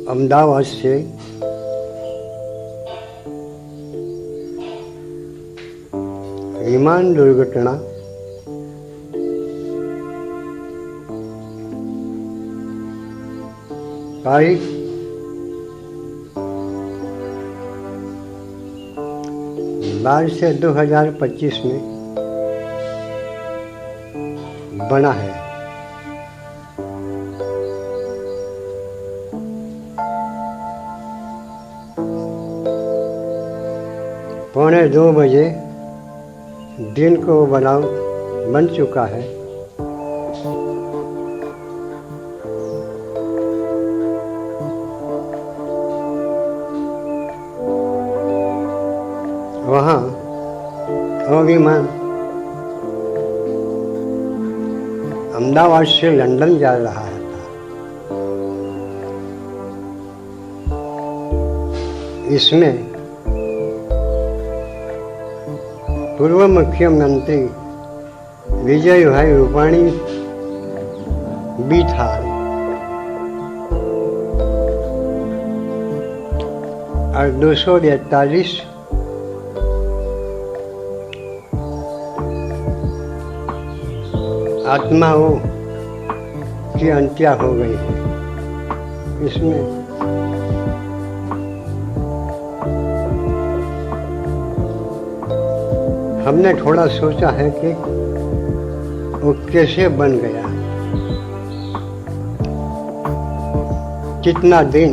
अहमदाबाद से विमान दुर्घटना तारीख 12 से 2025 में बना है। पौने 2 बजे दिन को बनाव बन चुका है। वहाँ वो विमान अहमदाबाद से लंदन जा रहा था। इसमें पूर्व मुख्यमंत्री विजय भाई रूपाणी भी था। और 242 आत्माओं की हत्या हो गई है। इसमें हमने थोड़ा सोचा है कि वो कैसे बन गया, कितना दिन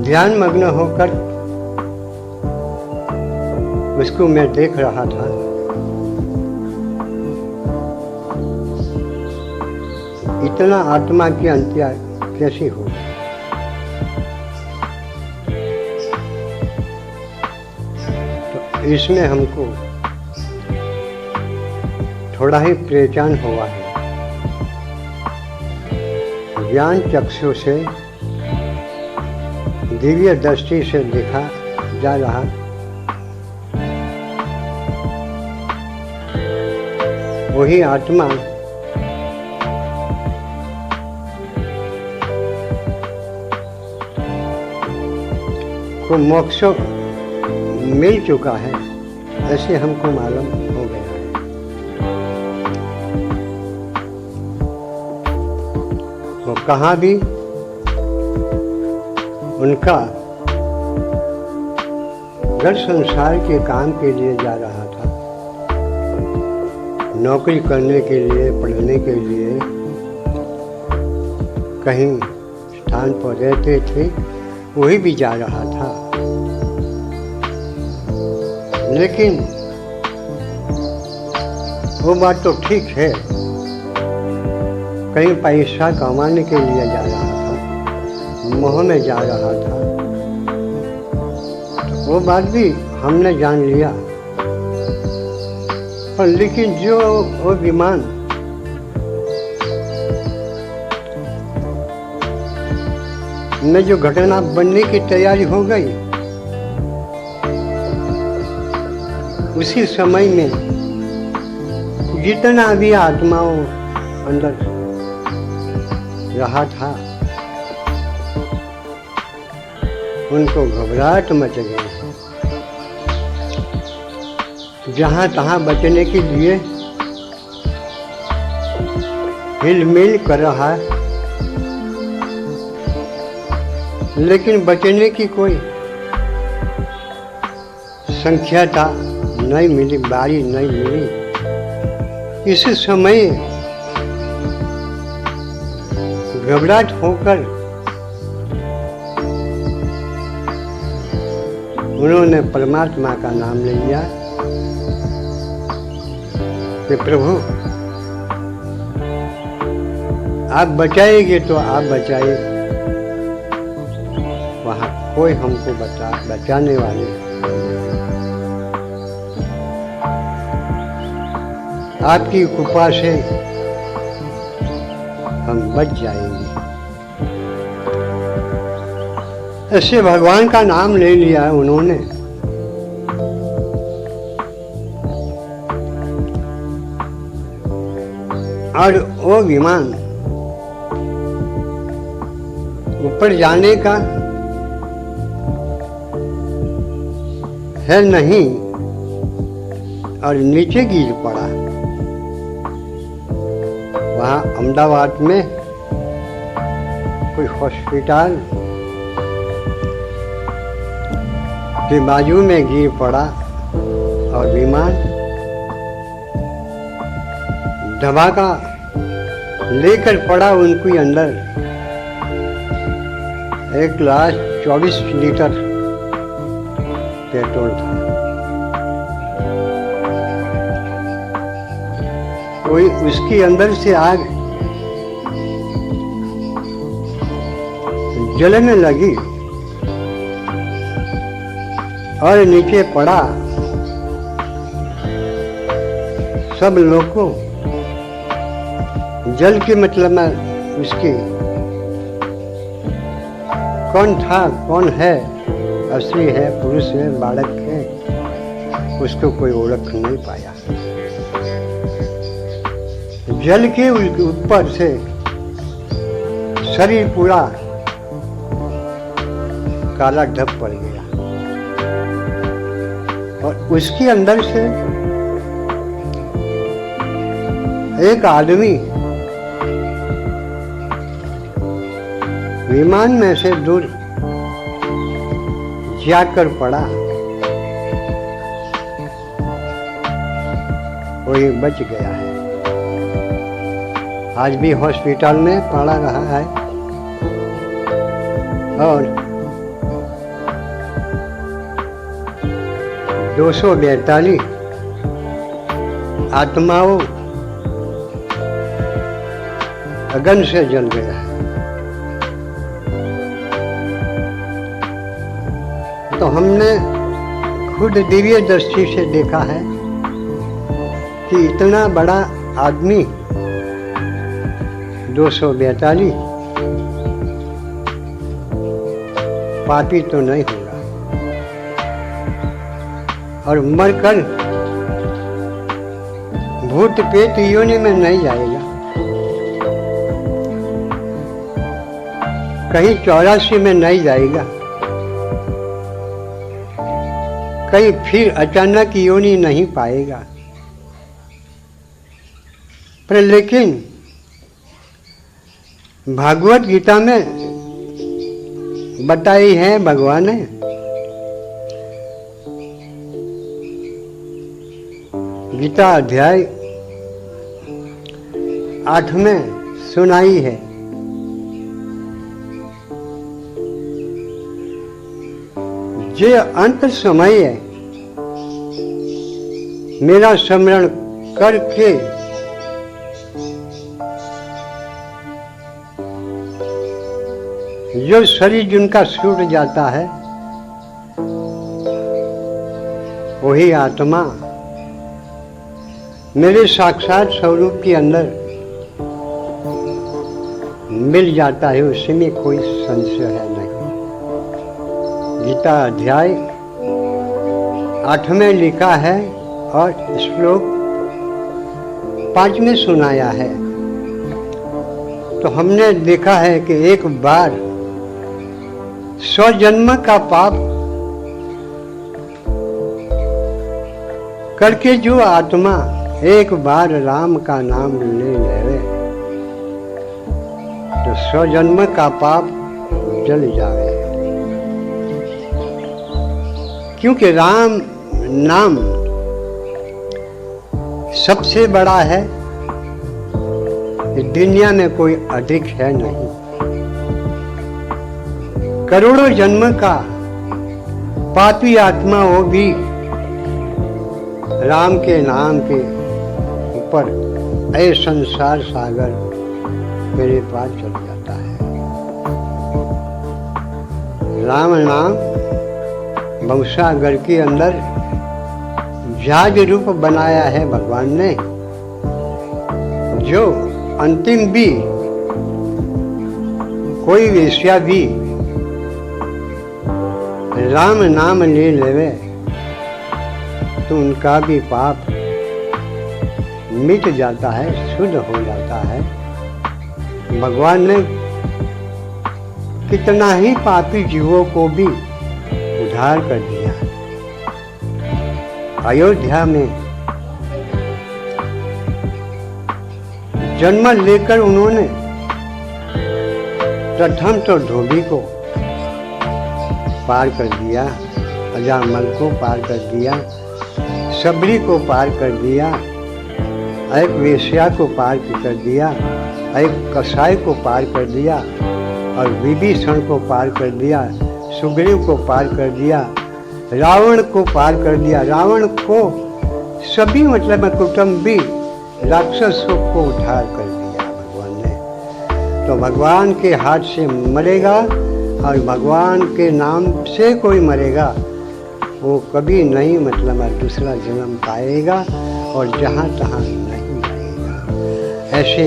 ध्यान मग्न होकर उसको मैं देख रहा था। इतना आत्मा की हत्या कैसी हो। तो इसमें हमको थोड़ा ही पहचान हुआ है। ज्ञान चक्षु से दिव्य दृष्टि से देखा जा रहा वही आत्मा को मोक्ष मिल चुका है, ऐसे हमको मालूम हो गया है। वो कहाँ भी उनका घर संसार के काम के लिए जा रहा था, नौकरी करने के लिए, पढ़ने के लिए कहीं स्थान पर रहते थे, वही भी जा रहा था। लेकिन वो बात तो ठीक है, कहीं पैसा कमाने के लिए जा रहा था, मोह में जा रहा था, तो वो बात भी हमने जान लिया। पर लेकिन जो वो विमान में जो घटना बनने की तैयारी हो गई, उसी समय में जितना भी आत्माओं अंदर रहा था, उनको घबराहट मच गई। जहाँ तहाँ बचने के लिए हिलमिल कर रहा है, लेकिन बचने की कोई संख्या था नहीं मिली, बारी नहीं मिली। इस समय घबराहट होकर उन्होंने परमात्मा का नाम ले लिया कि प्रभु आप बचाएंगे तो आप बचाइए, वहाँ कोई हमको बचाने वाले आपकी कृपा से हम बच जाएंगे। ऐसे भगवान का नाम ले लिया है उन्होंने। और वो विमान ऊपर जाने का है नहीं और नीचे गिर पड़ा। वहाँ अहमदाबाद में कोई हॉस्पिटल के बाजू में गिर पड़ा और विमान धमाका लेकर पड़ा उनके अंदर। एक गिलास 24 लीटर पेट्रोल था। कोई उसके अंदर से आग जलने लगी और नीचे पड़ा। सब लोग को जल के मतलब में उसकी कौन था कौन है, असली है पुरुष है बालक है, उसको कोई ओळख नहीं पाया। जल के ऊपर से शरीर पूरा काला ढप पड़ गया और उसके अंदर से एक आदमी विमान में से दूर जाकर पड़ा। वही बच गया है। आज भी हॉस्पिटल में पड़ा रहा है और 242 आत्माओं अगन से जल गया है। तो हमने खुद दिव्य दृष्टि से देखा है कि इतना बड़ा आदमी 242 पापी तो नहीं होगा और मरकर भूत पेट योनि में नहीं जाएगा। कहीं 84 में नहीं जाएगा, कहीं फिर अचानक योनि नहीं पाएगा। पर लेकिन भागवत गीता में बताई है भगवान ने गीता अध्याय 8 में सुनाई है। जे अंत समय है मेरा स्मरण करके जो शरीर जिनका छूट जाता है वही आत्मा मेरे साक्षात स्वरूप के अंदर मिल जाता है। उसमें कोई संशय है नहीं। गीता अध्याय 8 में लिखा है और श्लोक 5 में सुनाया है। तो हमने देखा है कि एक बार 100 जन्म का पाप करके जो आत्मा एक बार राम का नाम ले ले तो 100 जन्म का पाप जल जाए। क्योंकि राम नाम सबसे बड़ा है, दुनिया में कोई अधिक है नहीं। करोड़ों जन्म का पापी आत्मा वो भी राम के नाम के ऊपर ऐ संसार सागर मेरे पास चल जाता है। राम नाम भवसागर के अंदर जहाज रूप बनाया है भगवान ने, जो अंतिम भी कोई वेश्या भी राम नाम ले लेवे तो उनका भी पाप मिट जाता है, शुद्ध हो जाता है। भगवान ने कितना ही पापी जीवों को भी उद्धार कर दिया। अयोध्या में जन्म लेकर उन्होंने प्रथम तो धोबी को पार कर दिया, अजामल को पार कर दिया, सबरी को पार कर दिया, एक वेश्या को पार कर दिया, एक कसाई को पार कर दिया और विभीषण को पार कर दिया, सुग्रीव को पार कर दिया, रावण को पार कर दिया। रावण को सभी मतलब कुटुंबी राक्षसों को उद्धार कर दिया भगवान ने। तो भगवान के हाथ से मरेगा और भगवान के नाम से कोई मरेगा वो कभी नहीं मतलब दूसरा जन्म पाएगा और जहाँ तहाँ नहीं मरेगा। ऐसे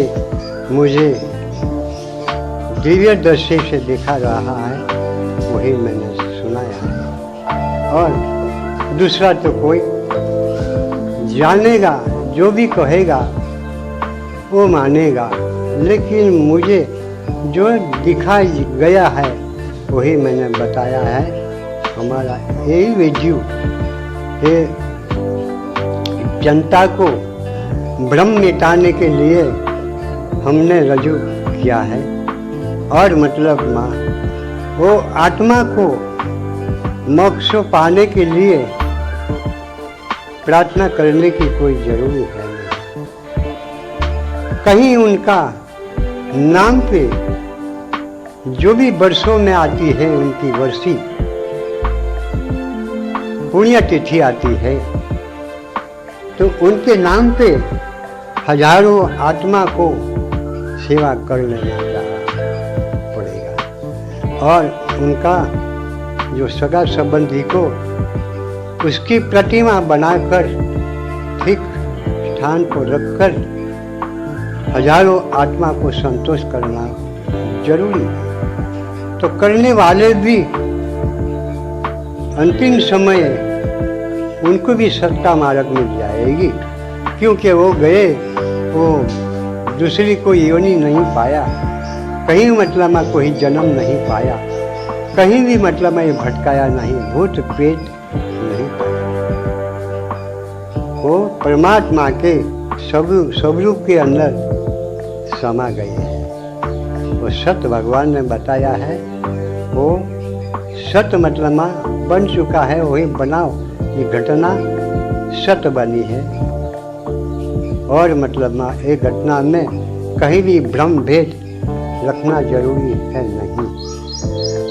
मुझे दिव्य दृष्टि से देखा रहा है, वही मैंने सुनाया है। और दूसरा तो कोई जानेगा, जो भी कहेगा वो मानेगा, लेकिन मुझे जो दिखाई गया है वही मैंने बताया है। हमारा यही वीडियो ये जनता को भ्रम मिटाने के लिए हमने रजू किया है। और मतलब माँ वो आत्मा को मोक्ष पाने के लिए प्रार्थना करने की कोई जरूरत है नहीं। कहीं उनका नाम पे जो भी वर्षों में आती है उनकी वर्षी पुण्यतिथि आती है, तो उनके नाम पे हजारों आत्मा को सेवा कर लेना पड़ेगा। और उनका जो सगा संबंधी को उसकी प्रतिमा बनाकर ठीक स्थान को रखकर हजारों आत्मा को संतोष करना जरूरी है। तो करने वाले भी अंतिम समय उनको भी सत्ता मार्ग मिल जाएगी, क्योंकि वो गए वो दूसरी कोई योनि नहीं पाया, कहीं मतलब में कोई जन्म नहीं पाया, कहीं भी मतलब में भटकाया नहीं, भूत पेट नहीं पाया। वो परमात्मा के स्वरूप के अंदर समा गए हैं। वो सत्य भगवान ने बताया है, वो सत्य मतलब में बन चुका है, वही बनाओ। ये घटना सत्य बनी है और मतलब में एक घटना में कहीं भी भ्रम भेद रखना जरूरी है नहीं।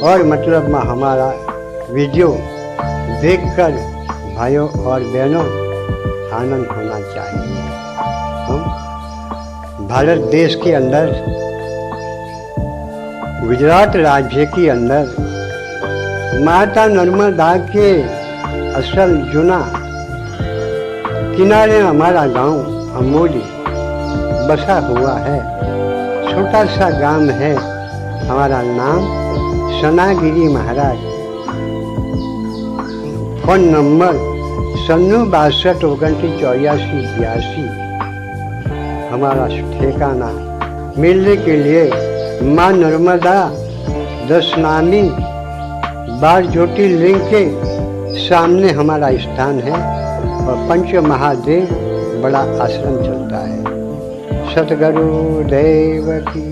और मतलब में हमारा वीडियो देखकर भाइयों और बहनों आनंद होना चाहिए। हम भारत देश के अंदर गुजरात राज्य के अंदर माता नर्मदा के असल जूना किनारे हमारा गांव अमोली बसा हुआ है। छोटा सा गांव है, हमारा नाम सनागिरी महाराज। Phone number 9262298482। हमारा ठिकाना मिलने के लिए माँ नर्मदा दशनामी 12 ज्योतिर्लिंग के सामने हमारा स्थान है और पंच महादेव बड़ा आश्रम चलता है। सतगुरु देव की